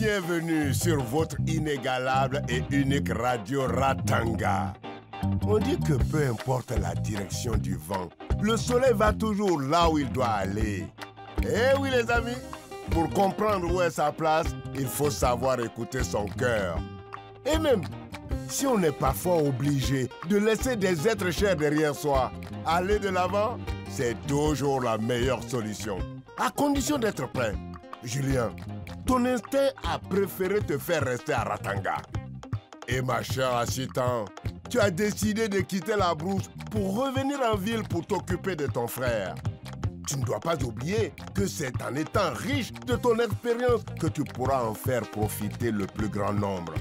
bienvenue sur votre inégalable et unique radio Ratanga. On dit que peu importe la direction du vent, le soleil va toujours là où il doit aller. Eh oui les amis, pour comprendre où est sa place, il faut savoir écouter son cœur. Et même, si on est parfois obligé de laisser des êtres chers derrière soi, aller de l'avant, c'est toujours la meilleure solution. À condition d'être prêt. Julien, ton instinct a préféré te faire rester à Ratanga. Et ma chère Achitan, tu as décidé de quitter la brousse pour revenir en ville pour t'occuper de ton frère. Tu ne dois pas oublier que c'est en étant riche de ton expérience que tu pourras en faire profiter le plus grand nombre.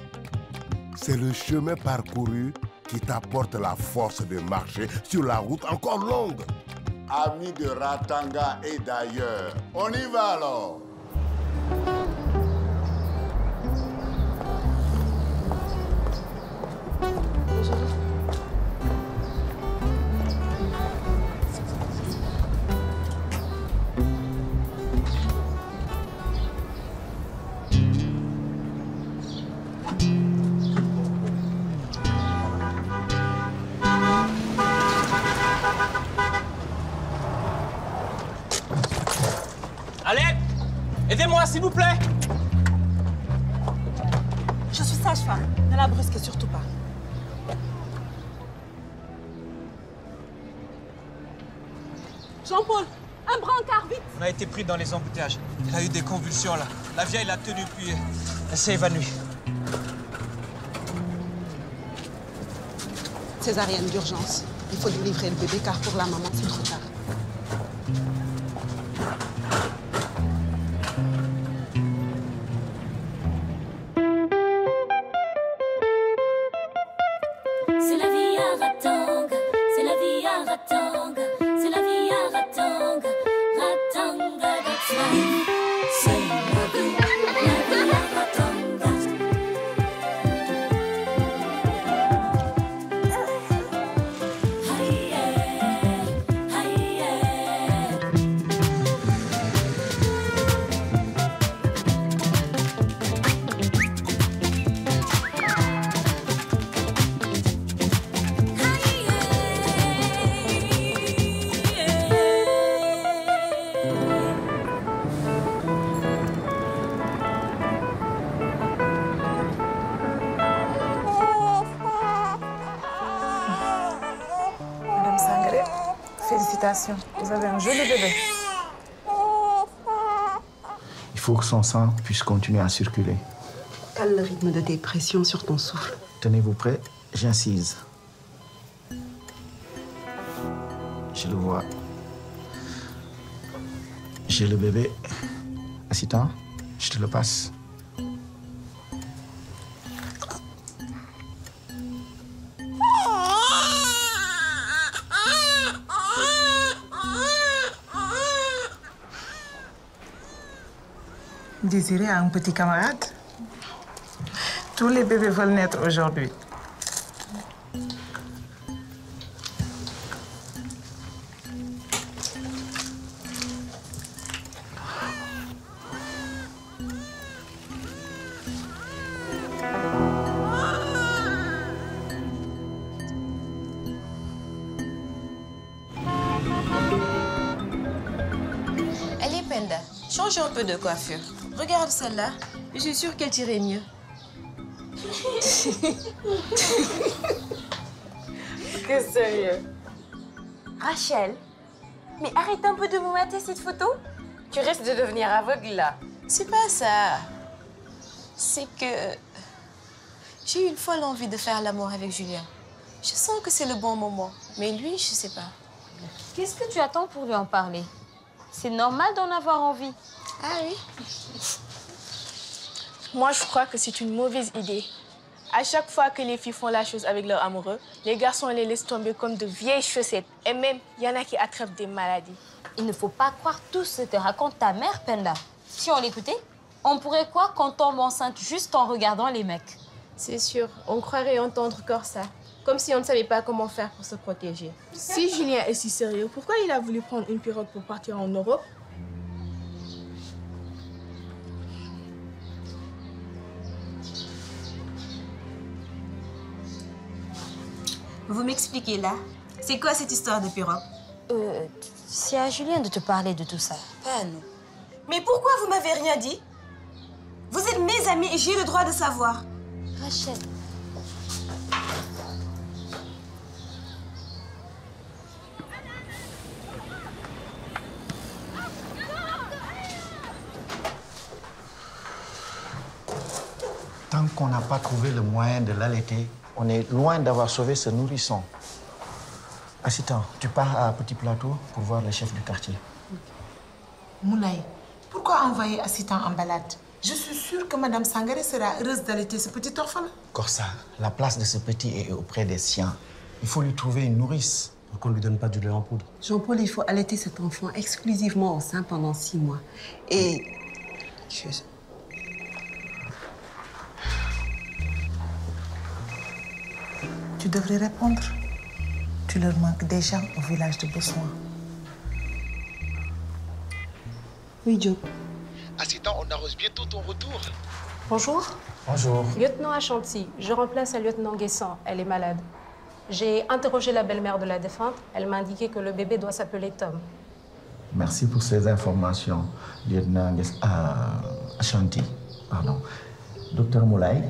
C'est le chemin parcouru qui t'apporte la force de marcher sur la route encore longue. Amis de Ratanga et d'ailleurs, on y va alors. Allez, aidez-moi s'il vous plaît. Je suis sage-femme. Ne la brusquez surtout pas. Jean-Paul, un brancard, vite! On a été pris dans les embouteillages. Il a eu des convulsions là. La vieille l'a tenue puis elle s'est évanouie. Césarienne d'urgence. Il faut lui livrer le bébé car pour la maman, c'est trop tard. C'est la vie à Ratanga, c'est la vie à Ratanga, c'est la vie à Ratanga, Ratanga, that's life. C'est la vie à Ratanga. Aïe, aïe, Madame Sangaré, félicitations. Vous avez un joli bébé. Il faut que son sang puisse continuer à circuler. Cale le rythme de tes pressions sur ton souffle. Tenez-vous prêts, j'incise. Je le vois. J'ai le bébé. Assieds-toi, je te le passe. Désiré a un petit camarade. Tous les bébés veulent naître aujourd'hui. Allez, Penda, change un peu de coiffure. Regarde celle-là. Je suis sûre qu'elle tirait mieux. Que sérieux. Rachel, mais arrête un peu de me mater cette photo. Tu risques de devenir aveugle là. C'est pas ça. C'est que j'ai eu une folle envie de faire l'amour avec Julien. Je sens que c'est le bon moment. Mais lui, je sais pas. Qu'est-ce que tu attends pour lui en parler? C'est normal d'en avoir envie. Ah oui? Moi, je crois que c'est une mauvaise idée. À chaque fois que les filles font la chose avec leur amoureux, les garçons les laissent tomber comme de vieilles chaussettes. Et même, il y en a qui attrapent des maladies. Il ne faut pas croire tout ce que raconte ta mère, Penda. Si on l'écoutait, on pourrait croire qu'on tombe enceinte juste en regardant les mecs. C'est sûr, on croirait entendre encore ça. Comme si on ne savait pas comment faire pour se protéger. Si Julien est si sérieux, pourquoi il a voulu prendre une pirogue pour partir en Europe? Vous m'expliquez là? C'est quoi cette histoire de pirogue? C'est à Julien de te parler de tout ça, pas à nous. Mais pourquoi vous m'avez rien dit? Vous êtes mes amis et j'ai le droit de savoir. Rachel. Tant qu'on n'a pas trouvé le moyen de l'allaiter, on est loin d'avoir sauvé ce nourrisson. Assistant, tu pars à Petit Plateau pour voir le chef du quartier. Moulay, pourquoi envoyer Assistant en balade? Je suis sûre que Madame Sangaré sera heureuse d'allaiter ce petit orphelin. Corsa, la place de ce petit est auprès des siens. Il faut lui trouver une nourrice. Pour qu'on ne lui donne pas du lait en poudre. Jean-Paul, il faut allaiter cet enfant exclusivement au sein pendant 6 mois. Et... Tu devrais répondre. Tu leur manques déjà au village de Bossoin. Oui, Joe. Assistant, on arrose bientôt ton retour. Bonjour. Bonjour. Lieutenant Achanti, je remplace la lieutenant Guessant. Elle est malade. J'ai interrogé la belle-mère de la défunte. Elle m'a indiqué que le bébé doit s'appeler Tom. Merci pour ces informations, lieutenant Achanti. Pardon. Docteur Moulay,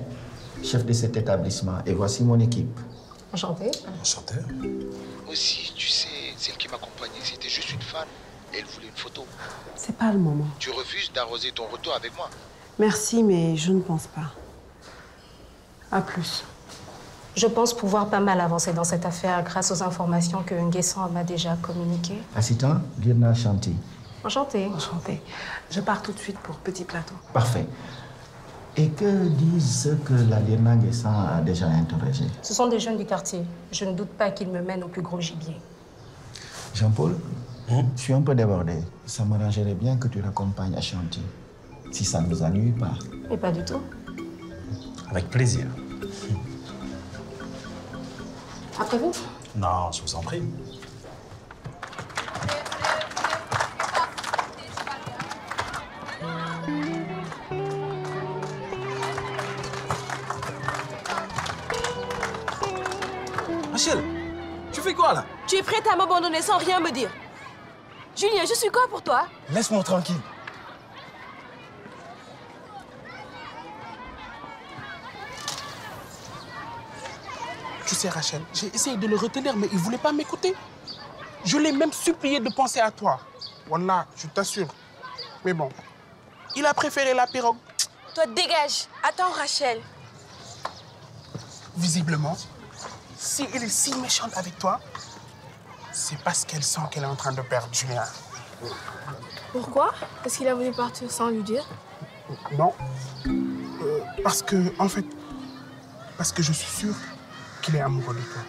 chef de cet établissement. Et voici mon équipe. Enchantée. Enchanté. Aussi, tu sais, celle qui m'accompagnait, c'était juste une fan. Elle voulait une photo. C'est pas le moment. Tu refuses d'arroser ton retour avec moi. Merci, mais je ne pense pas. À plus. Je pense pouvoir pas mal avancer dans cette affaire grâce aux informations que Nguessan m'a déjà communiquées. Assistant, lieutenant Achanti. Enchantée. Enchantée. Je pars tout de suite pour Petit Plateau. Parfait. Et que disent ceux que la lieutenant Guessant a déjà interrogés? Ce sont des jeunes du quartier. Je ne doute pas qu'ils me mènent au plus gros gibier. Jean-Paul, je suis un peu débordé. Ça m'arrangerait bien que tu raccompagnes Achanti, si ça ne vous ennuie pas. Et pas du tout. Avec plaisir. Après vous? Non, je vous en prie. Rachel, tu fais quoi là? Tu es prête à m'abandonner sans rien me dire. Julien, je suis quoi pour toi? Laisse-moi tranquille. Tu sais, Rachel, j'ai essayé de le retenir, mais il ne voulait pas m'écouter. Je l'ai même supplié de penser à toi. Voilà, je t'assure. Mais bon, il a préféré la pirogue. Toi, dégage. Attends, Rachel. Visiblement, si elle est si méchante avec toi, c'est parce qu'elle sent qu'elle est en train de perdre Julien. Pourquoi? Est-ce qu'il a voulu partir sans lui dire? Non. Parce que, en fait, parce que je suis sûr qu'il est amoureux de toi.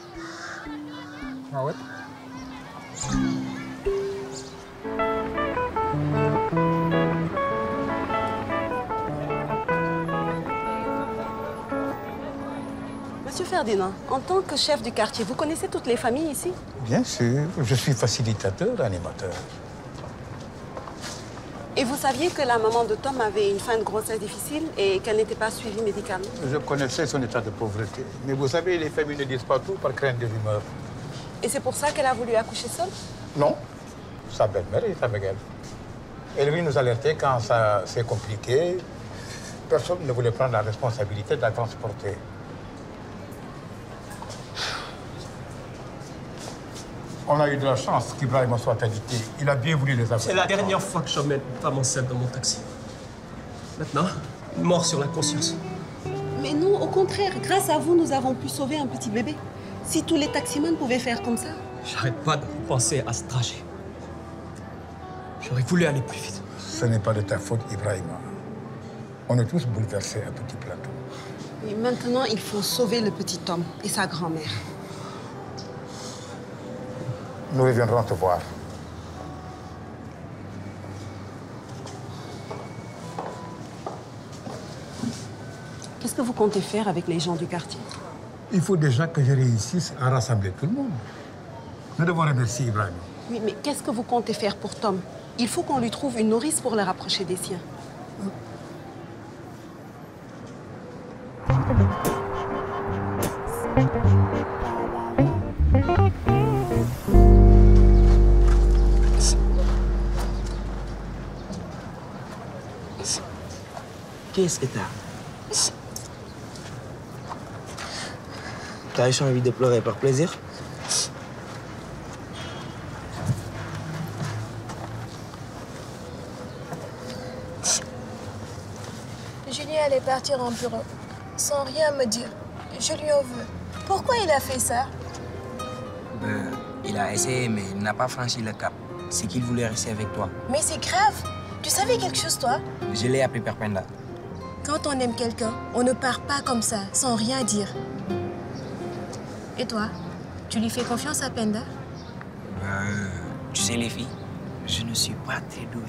Ah ouais? Monsieur Ferdinand, en tant que chef du quartier, vous connaissez toutes les familles ici? Bien sûr, je suis facilitateur, animateur. Et vous saviez que la maman de Tom avait une fin de grossesse difficile et qu'elle n'était pas suivie médicalement? Je connaissais son état de pauvreté. Mais vous savez, les familles ne disent pas tout par crainte de rumeurs. Et c'est pour ça qu'elle a voulu accoucher seule? Non, sa belle-mère est avec elle. Elle est venue nous alerter quand ça s'est compliqué. Personne ne voulait prendre la responsabilité de la transporter. On a eu de la chance qu'Ibrahim soit invité. Il a bien voulu les avoir. C'est la dernière fois que j'emmène une femme enceinte dans mon taxi. Maintenant, une mort sur la conscience. Mais nous, au contraire, grâce à vous, nous avons pu sauver un petit bébé. Si tous les taximans pouvaient faire comme ça. J'arrête pas de penser à ce trajet. J'aurais voulu aller plus vite. Ce n'est pas de ta faute, Ibrahim. On est tous bouleversés à Petit Plateau. Et maintenant, il faut sauver le petit homme et sa grand-mère. Nous reviendrons te voir. Qu'est-ce que vous comptez faire avec les gens du quartier? Il faut déjà que je réussisse à rassembler tout le monde. Nous devons remercier Ibrahim. Oui, mais qu'est-ce que vous comptez faire pour Tom? Il faut qu'on lui trouve une nourrice pour le rapprocher des siens. Qu'est-ce que t'as? T'as juste envie de pleurer par plaisir? Julien allait partir en bureau, sans rien me dire. Je lui en veux. Pourquoi il a fait ça? Il a essayé, mais il n'a pas franchi le cap. C'est qu'il voulait rester avec toi. Mais c'est grave. Tu savais quelque chose, toi? Je l'ai appelé Père Penda. Quand on aime quelqu'un, on ne part pas comme ça, sans rien dire. Et toi, tu lui fais confiance à Penda? Tu sais, les filles, je ne suis pas très douée.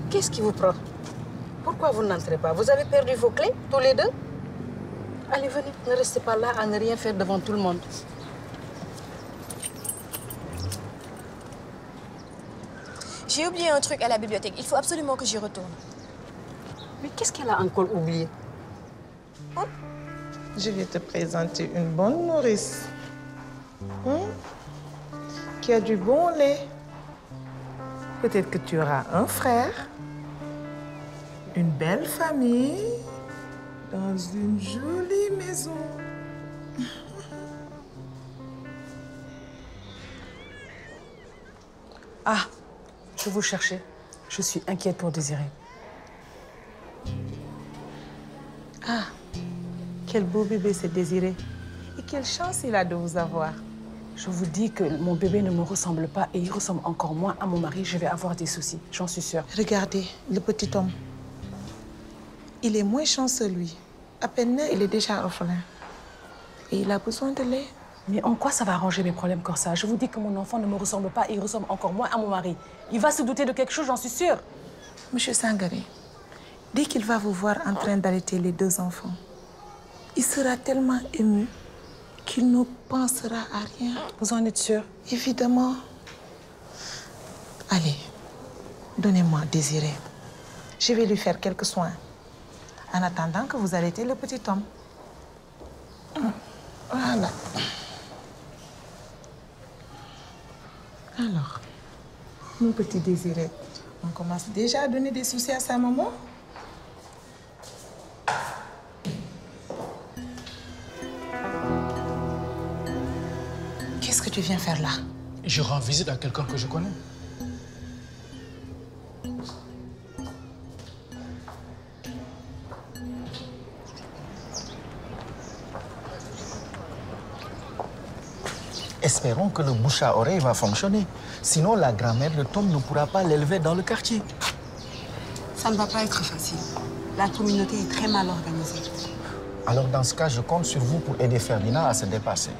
Qu'est-ce qui vous prend? Pourquoi vous n'entrez pas? Vous avez perdu vos clés, tous les deux? Allez, venez, ne restez pas là à ne rien faire devant tout le monde. J'ai oublié un truc à la bibliothèque. Il faut absolument que j'y retourne. Mais qu'est-ce qu'elle a encore oublié? Je vais te présenter une bonne nourrice. Qui a du bon lait. Peut-être que tu auras un frère, une belle famille, dans une jolie maison. Ah, je vous cherchais. Je suis inquiète pour Désiré. Ah, quel beau bébé c'est Désiré. Et quelle chance il a de vous avoir. Je vous dis que mon bébé ne me ressemble pas et il ressemble encore moins à mon mari. Je vais avoir des soucis, j'en suis sûre. Regardez, le petit homme. Il est moins chanceux, lui. À peine né, il est déjà orphelin. Et il a besoin de lait. Mais en quoi ça va arranger mes problèmes comme ça? Je vous dis que mon enfant ne me ressemble pas et il ressemble encore moins à mon mari. Il va se douter de quelque chose, j'en suis sûre. Monsieur Sangaré, dès qu'il va vous voir en train d'allaiter les deux enfants, il sera tellement ému qu'il ne pensera à rien. Vous en êtes sûre? Évidemment. Allez, donnez-moi Désiré. Je vais lui faire quelques soins. En attendant que vous allaitez le petit homme. Voilà. Alors, mon petit Désiré, on commence déjà à donner des soucis à sa maman. Qu'est-ce que tu viens faire là? Je rends visite à quelqu'un que je connais. Espérons que le bouche à oreille va fonctionner. Sinon, la grand-mère de Tom ne pourra pas l'élever dans le quartier. Ça ne va pas être facile. La communauté est très mal organisée. Alors, dans ce cas, je compte sur vous pour aider Ferdinand à se dépasser.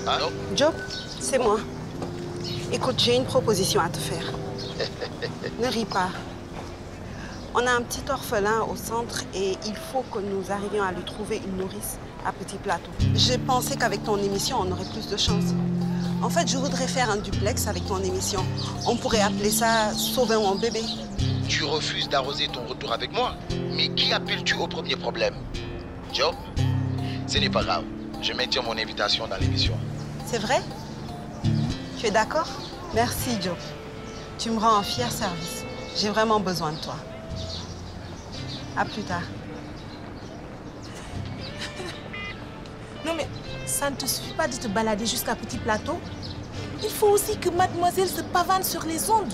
Allô? Job, c'est moi. Écoute, j'ai une proposition à te faire. Ne ris pas. On a un petit orphelin au centre et il faut que nous arrivions à lui trouver une nourrice à Petit Plateau. J'ai pensé qu'avec ton émission, on aurait plus de chance. En fait, je voudrais faire un duplex avec ton émission. On pourrait appeler ça « Sauver mon bébé ». Tu refuses d'arroser ton retour avec moi? Mais qui appelles-tu au premier problème? Job, ce n'est pas grave. Je maintiens mon invitation dans l'émission. C'est vrai? Tu es d'accord? Merci, Joe. Tu me rends un fier service. J'ai vraiment besoin de toi. À plus tard. Non mais, ça ne te suffit pas de te balader jusqu'à Petit Plateau. Il faut aussi que mademoiselle se pavane sur les ondes.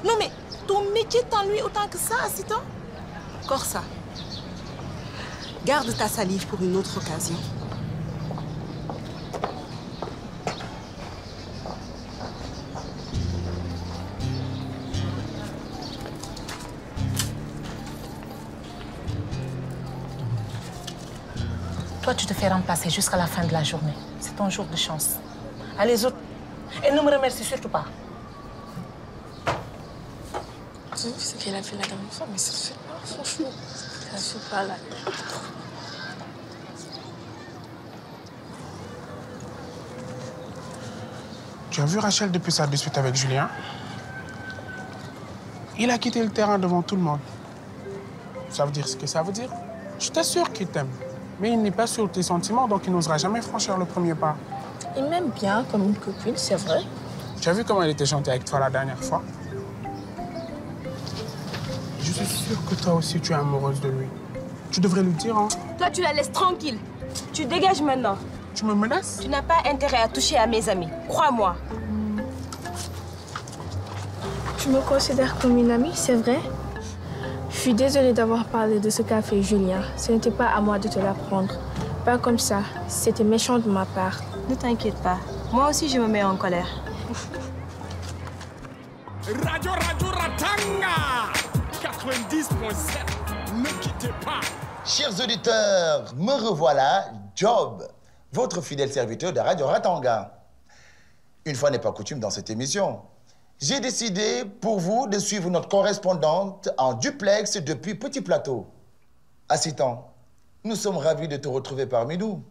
Non mais, ton métier t'ennuie autant que ça, Assistant? Corsa, garde ta salive pour une autre occasion. Toi, tu te fais remplacer jusqu'à la fin de la journée. C'est ton jour de chance. Allez, autres. Et ne me remercie surtout pas. Tu sais ce qu'elle a fait la dernière fois, mais ça se fait pas, franchement. Ça se fait pas là. Tu as vu Rachel depuis sa dispute avec Julien? Il a quitté le terrain devant tout le monde. Ça veut dire ce que ça veut dire. Je t'assure qu'il t'aime. Mais il n'est pas sûr de tes sentiments, donc il n'osera jamais franchir le premier pas. Il m'aime bien comme une copine, c'est vrai. Tu as vu comment il était gentil avec toi la dernière fois? Je suis sûre que toi aussi tu es amoureuse de lui. Tu devrais lui dire, hein. Toi, tu la laisses tranquille. Tu dégages maintenant. Tu me menaces? Tu n'as pas intérêt à toucher à mes amis. Crois-moi. Tu me considères comme une amie, c'est vrai? Je suis désolée d'avoir parlé de ce qu'a fait Julien. Ce n'était pas à moi de te l'apprendre. Pas comme ça. C'était méchant de ma part. Ne t'inquiète pas. Moi aussi, je me mets en colère. Radio Ratanga 90.7. Ne quittez pas. Chers auditeurs, me revoilà, Job, votre fidèle serviteur de Radio Ratanga. Une fois n'est pas coutume dans cette émission, j'ai décidé pour vous de suivre notre correspondante en duplex depuis Petit Plateau. Assistant, nous sommes ravis de te retrouver parmi nous.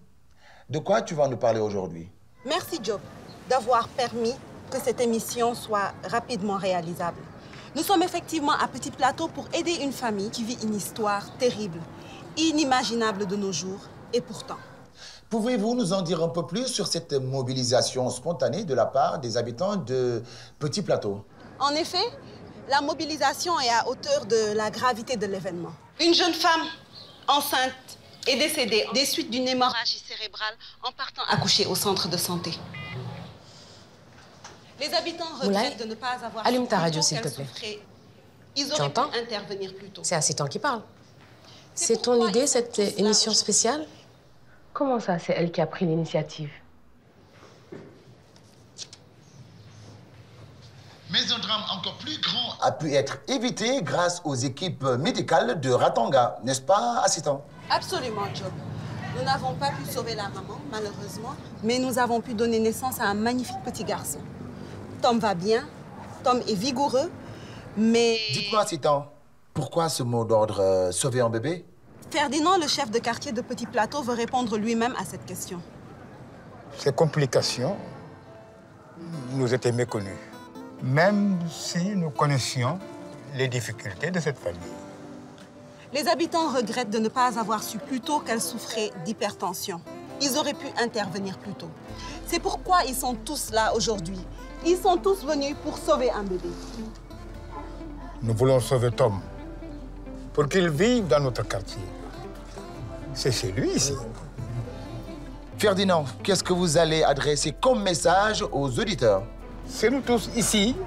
De quoi tu vas nous parler aujourd'hui? Merci, Job, d'avoir permis que cette émission soit rapidement réalisable. Nous sommes effectivement à Petit Plateau pour aider une famille qui vit une histoire terrible, inimaginable de nos jours, et pourtant. Pouvez-vous nous en dire un peu plus sur cette mobilisation spontanée de la part des habitants de Petit Plateau? En effet, la mobilisation est à hauteur de la gravité de l'événement. Une jeune femme enceinte est décédée des suites d'une hémorragie cérébrale en partant accoucher au centre de santé. Les habitants regrettent de ne pas avoir... Allume ta radio, s'il te plaît. Ils auraient pu intervenir plus tôt. C'est Assistant qui parle. C'est ton idée, cette émission spéciale? Comment ça, c'est elle qui a pris l'initiative? Mais un drame encore plus grand a pu être évité grâce aux équipes médicales de Ratanga, n'est-ce pas, Assistant? Absolument, Job. Nous n'avons pas pu sauver la maman, malheureusement, mais nous avons pu donner naissance à un magnifique petit garçon. Tom va bien, Tom est vigoureux, mais... Dites-moi, Assistant, pourquoi ce mot d'ordre sauver un bébé? Ferdinand, le chef de quartier de Petit Plateau, veut répondre lui-même à cette question. Ces complications nous étaient méconnues, même si nous connaissions les difficultés de cette famille. Les habitants regrettent de ne pas avoir su plus tôt qu'elle souffrait d'hypertension. Ils auraient pu intervenir plus tôt. C'est pourquoi ils sont tous là aujourd'hui. Ils sont tous venus pour sauver un bébé. Nous voulons sauver Tom pour qu'il vive dans notre quartier. C'est chez lui, ici. Ferdinand, qu'est-ce que vous allez adresser comme message aux auditeurs? C'est nous tous ici,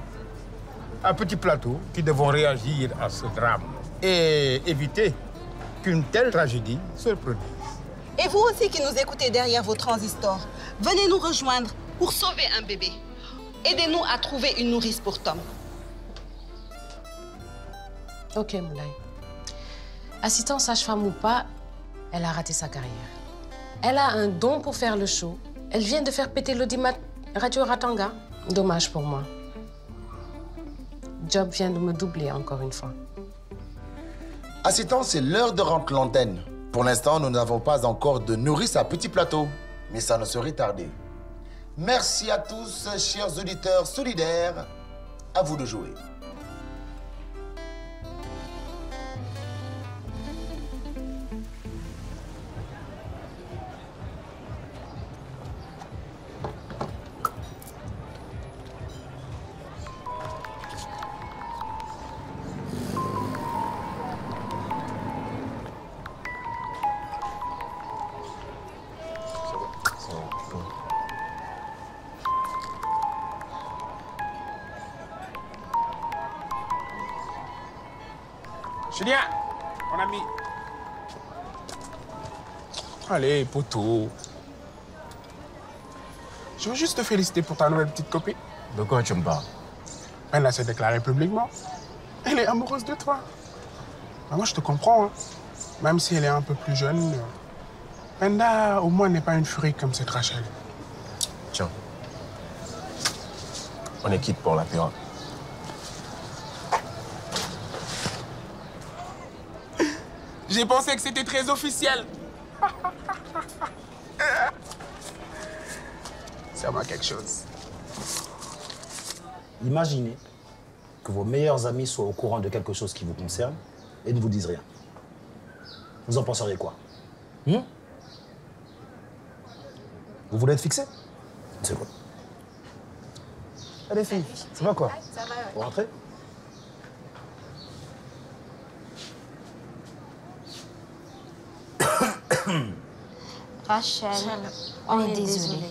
à Petit Plateau, qui devons réagir à ce drame et éviter qu'une telle tragédie se produise. Et vous aussi qui nous écoutez derrière vos transistors, venez nous rejoindre pour sauver un bébé. Aidez-nous à trouver une nourrice pour Tom. Ok, Moulay. Assistant sage-femme ou pas, elle a raté sa carrière. Elle a un don pour faire le show. Elle vient de faire péter l'audimat Radio Ratanga. Dommage pour moi. Job vient de me doubler encore une fois. Assistant, c'est l'heure de rendre l'antenne. Pour l'instant, nous n'avons pas encore de nourrice à Petit Plateau, mais ça ne saurait tarder. Merci à tous, chers auditeurs solidaires. À vous de jouer. Julien, mon ami. Allez, poteau. Je veux juste te féliciter pour ta nouvelle petite copine. De quoi tu me parles? Elle s'est déclarée publiquement. Elle est amoureuse de toi. Ben moi, je te comprends. Hein. Même si elle est un peu plus jeune. Penda, au moins, n'est pas une furie comme cette Rachel. Tiens. On est quitte pour l'apéro. J'ai pensé que c'était très officiel. Serre-moi quelque chose. Imaginez que vos meilleurs amis soient au courant de quelque chose qui vous concerne et ne vous disent rien. Vous en penseriez quoi? Vous voulez être fixé? C'est bon. Allez filles, ça va quoi? Ça va, Vous rentrez? Rachel, on est désolé.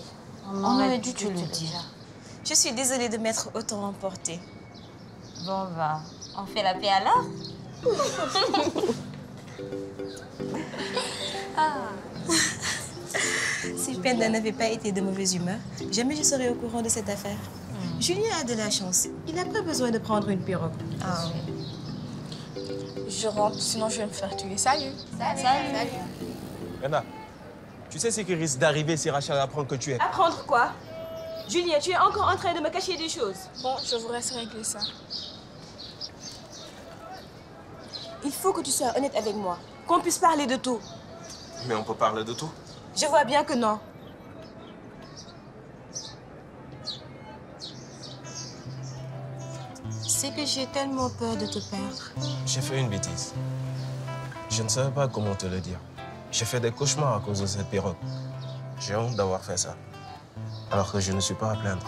On aurait dû te le dire. Je suis désolée de m'être autant emportée. Bon, va. On fait la paix alors? Si Penda n'avait pas été de mauvaise humeur, jamais je serais au courant de cette affaire. Julien a de la chance. Il n'a pas besoin de prendre une pirogue. Ah oui. Je rentre, sinon je vais me faire tuer. Salut. Salut. Penda, tu sais ce qui risque d'arriver si Rachel apprend que tu es... Apprendre quoi? Julien, tu es encore en train de me cacher des choses. Bon, je vous laisse régler ça. Il faut que tu sois honnête avec moi, qu'on puisse parler de tout. Mais on peut parler de tout. Je vois bien que non. C'est que j'ai tellement peur de te perdre. J'ai fait une bêtise. Je ne savais pas comment te le dire. J'ai fait des cauchemars à cause de cette pirogue. J'ai honte d'avoir fait ça. Alors que je ne suis pas à plaindre.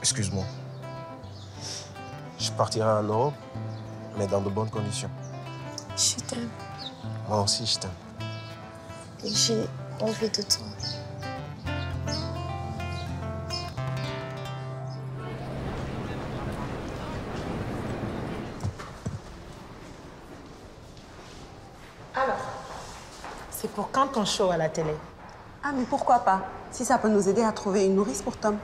Excuse-moi. Je partirai en Europe, mais dans de bonnes conditions. Je t'aime. Moi aussi, je t'aime. Et j'ai envie de toi. Alors, c'est pour quand ton show à la télé? Ah, mais pourquoi pas? Si ça peut nous aider à trouver une nourrice pour Tom.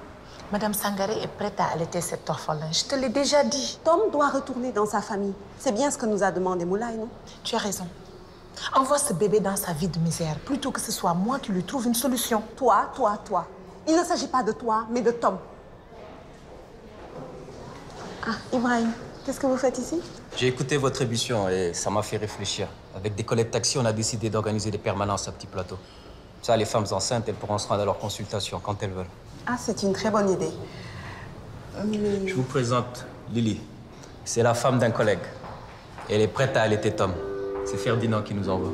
Madame Sangaré est prête à allaiter cet orphelin. Je te l'ai déjà dit. Tom doit retourner dans sa famille. C'est bien ce que nous a demandé Moulay, non? Tu as raison. Envoie ce bébé dans sa vie de misère, plutôt que ce soit moi qui lui trouve une solution. Toi. Il ne s'agit pas de toi, mais de Tom. Ah, Ibrahim, qu'est-ce que vous faites ici? J'ai écouté votre émission et ça m'a fait réfléchir. Avec des collègues taxi, on a décidé d'organiser des permanences à Petit Plateau. Ça, les femmes enceintes, elles pourront se rendre à leur consultation quand elles veulent. Ah, c'est une très bonne idée. Mais... Je vous présente Lily. C'est la femme d'un collègue. Elle est prête à allaiter Tom. C'est Ferdinand qui nous envoie.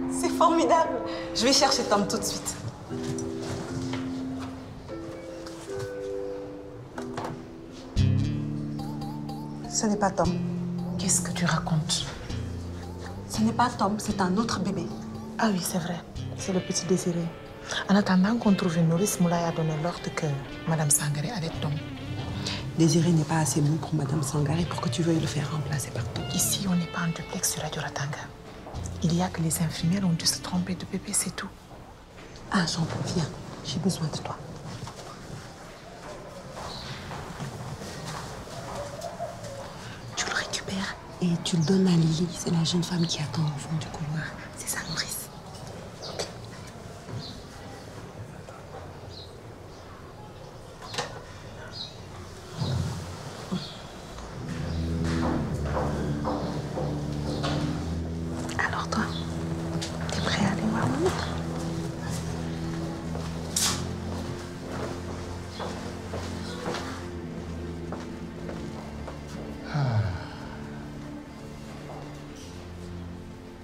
C'est formidable. Je vais chercher Tom tout de suite. Ce n'est pas Tom. Qu'est-ce que tu racontes? Ce n'est pas Tom, c'est un autre bébé. Ah oui, c'est vrai. C'est le petit Désiré. En attendant qu'on trouve une nourrice, Moulay a donné l'ordre que Madame Sangaré allait Tom. Désiré n'est pas assez bon pour Madame Sangaré pour que tu veuilles le faire remplacer par Tom. Ici, on n'est pas en duplex sur Radio Ratanga. Il y a que les infirmières ont dû se tromper de bébé, c'est tout. Ah, Jean, viens. J'ai besoin de toi. Tu le récupères et tu le donnes à Lily. C'est la jeune femme qui attend au fond du couloir. C'est sa nourrice. Alors toi, t'es prêt à aller voir maman?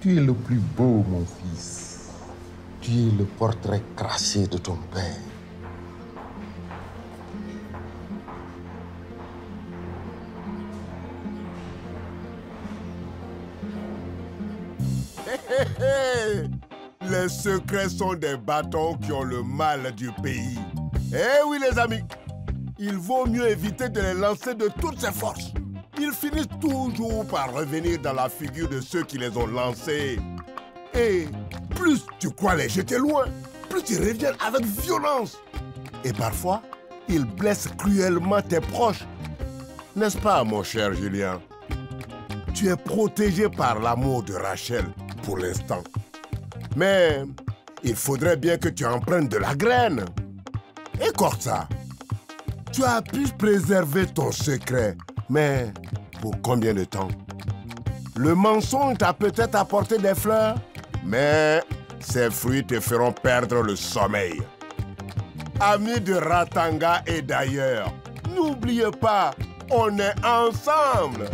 Tu es le plus beau, mon fils. Tu es le portrait crassé de ton père. Les secrets sont des bâtons qui ont le mal du pays. Eh oui, les amis, il vaut mieux éviter de les lancer de toutes ses forces. Ils finissent toujours par revenir dans la figure de ceux qui les ont lancés. Et plus tu crois les jeter loin, plus ils reviennent avec violence. Et parfois, ils blessent cruellement tes proches. N'est-ce pas, mon cher Julien? Tu es protégé par l'amour de Rachel pour l'instant. Mais il faudrait bien que tu empruntes de la graine. Et Corsa, tu as pu préserver ton secret, mais pour combien de temps? Le mensonge t'a peut-être apporté des fleurs, mais ces fruits te feront perdre le sommeil. Amis de Ratanga et d'ailleurs, n'oubliez pas On est ensemble.